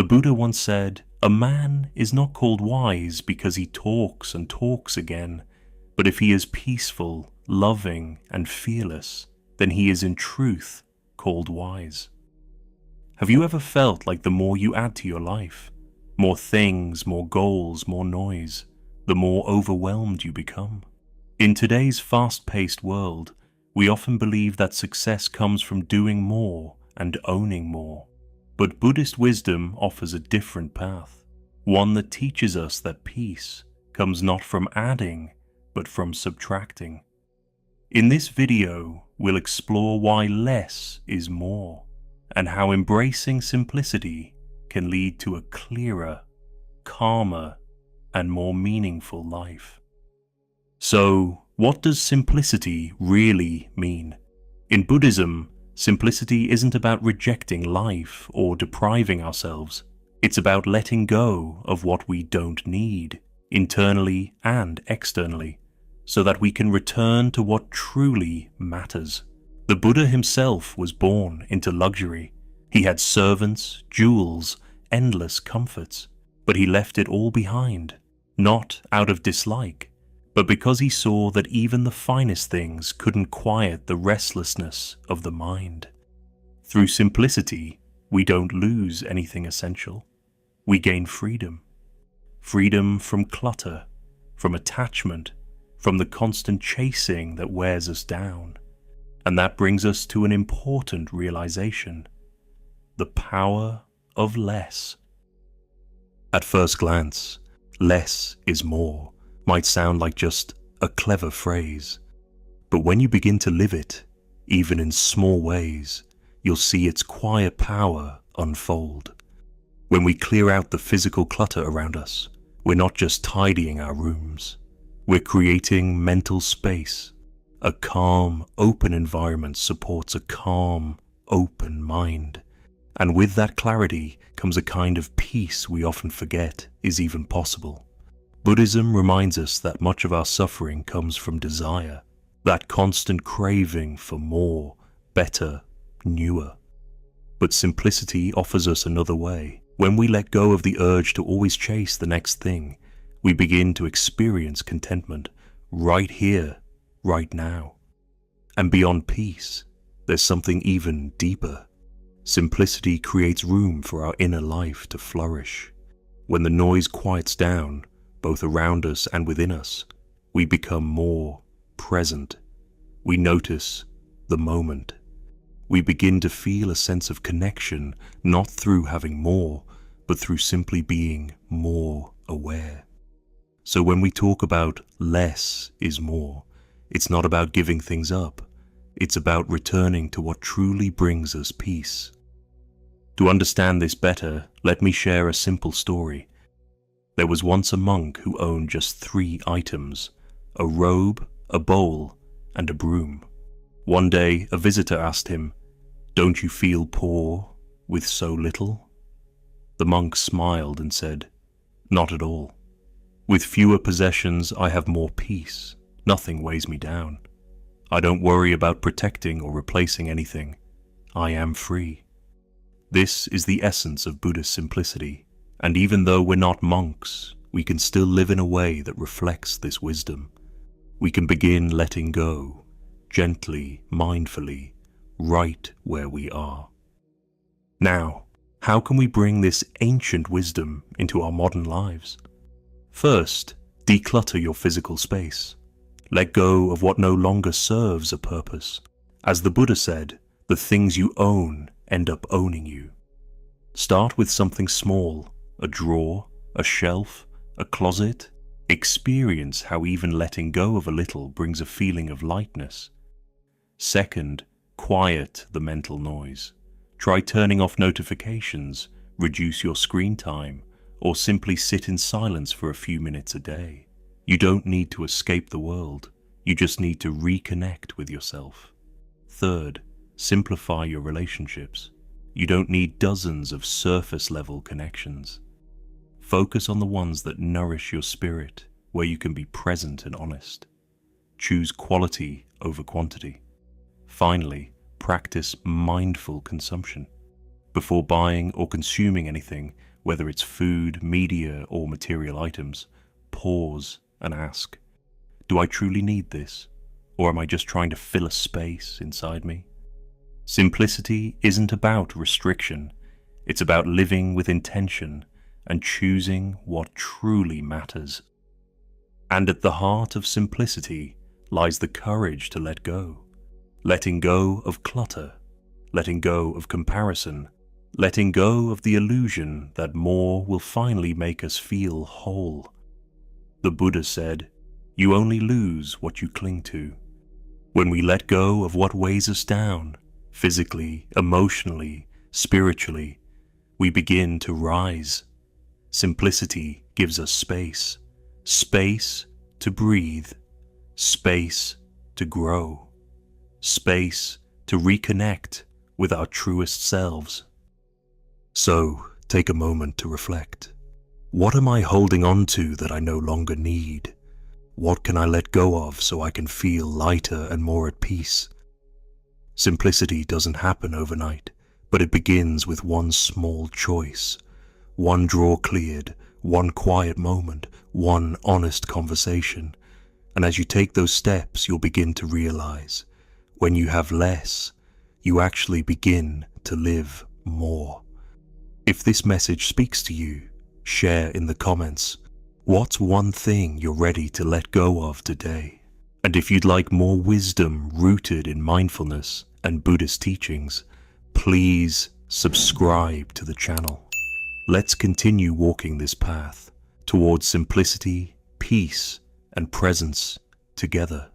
The Buddha once said, "A man is not called wise because he talks and talks again, but if he is peaceful, loving, and fearless, then he is in truth called wise." Have you ever felt like the more you add to your life, more things, more goals, more noise, the more overwhelmed you become? In today's fast-paced world, we often believe that success comes from doing more and owning more. But Buddhist wisdom offers a different path, one that teaches us that peace comes not from adding, but from subtracting. In this video, we'll explore why less is more, and how embracing simplicity can lead to a clearer, calmer, and more meaningful life. So, what does simplicity really mean? In Buddhism, simplicity isn't about rejecting life or depriving ourselves. It's about letting go of what we don't need, internally and externally, so that we can return to what truly matters. The Buddha himself was born into luxury. He had servants, jewels, endless comforts, but he left it all behind, not out of dislike, but because he saw that even the finest things couldn't quiet the restlessness of the mind. Through simplicity, we don't lose anything essential. We gain freedom. Freedom from clutter, from attachment, from the constant chasing that wears us down. And that brings us to an important realization: the power of less. At first glance, less is more might sound like just a clever phrase, but when you begin to live it, even in small ways, you'll see its quiet power unfold. When we clear out the physical clutter around us, we're not just tidying our rooms, we're creating mental space. A calm, open environment supports a calm, open mind, and with that clarity comes a kind of peace we often forget is even possible. Buddhism reminds us that much of our suffering comes from desire, that constant craving for more, better, newer. But simplicity offers us another way. When we let go of the urge to always chase the next thing, we begin to experience contentment right here, right now. And beyond peace, there's something even deeper. Simplicity creates room for our inner life to flourish. When the noise quiets down, both around us and within us, we become more present. We notice the moment. We begin to feel a sense of connection, not through having more, but through simply being more aware. So when we talk about less is more, it's not about giving things up. It's about returning to what truly brings us peace. To understand this better, let me share a simple story. There was once a monk who owned just 3 items: a robe, a bowl, and a broom. One day, a visitor asked him, "Don't you feel poor with so little?" The monk smiled and said, "Not at all. With fewer possessions, I have more peace. Nothing weighs me down. I don't worry about protecting or replacing anything. I am free." This is the essence of Buddhist simplicity. And even though we're not monks, we can still live in a way that reflects this wisdom. We can begin letting go, gently, mindfully, right where we are. Now, how can we bring this ancient wisdom into our modern lives? First, declutter your physical space. Let go of what no longer serves a purpose. As the Buddha said, the things you own end up owning you. Start with something small. A drawer, a shelf, a closet. Experience how even letting go of a little brings a feeling of lightness. Second, quiet the mental noise. Try turning off notifications, reduce your screen time, or simply sit in silence for a few minutes a day. You don't need to escape the world. You just need to reconnect with yourself. Third, simplify your relationships. You don't need dozens of surface-level connections. Focus on the ones that nourish your spirit, where you can be present and honest. Choose quality over quantity. Finally, practice mindful consumption. Before buying or consuming anything, whether it's food, media, or material items, pause and ask, do I truly need this? Or am I just trying to fill a space inside me? Simplicity isn't about restriction. It's about living with intention and choosing what truly matters. And at the heart of simplicity lies the courage to let go. Letting go of clutter, letting go of comparison, letting go of the illusion that more will finally make us feel whole. The Buddha said, "You only lose what you cling to." When we let go of what weighs us down, physically, emotionally, spiritually, we begin to rise. Simplicity gives us space. Space to breathe. Space to grow. Space to reconnect with our truest selves. So, take a moment to reflect. What am I holding on to that I no longer need? What can I let go of so I can feel lighter and more at peace? Simplicity doesn't happen overnight, but it begins with one small choice. One drawer cleared, one quiet moment, one honest conversation. And as you take those steps, you'll begin to realize, when you have less, you actually begin to live more. If this message speaks to you, share in the comments. What's one thing you're ready to let go of today? And if you'd like more wisdom rooted in mindfulness and Buddhist teachings, please subscribe to the channel. Let's continue walking this path towards simplicity, peace, and presence together.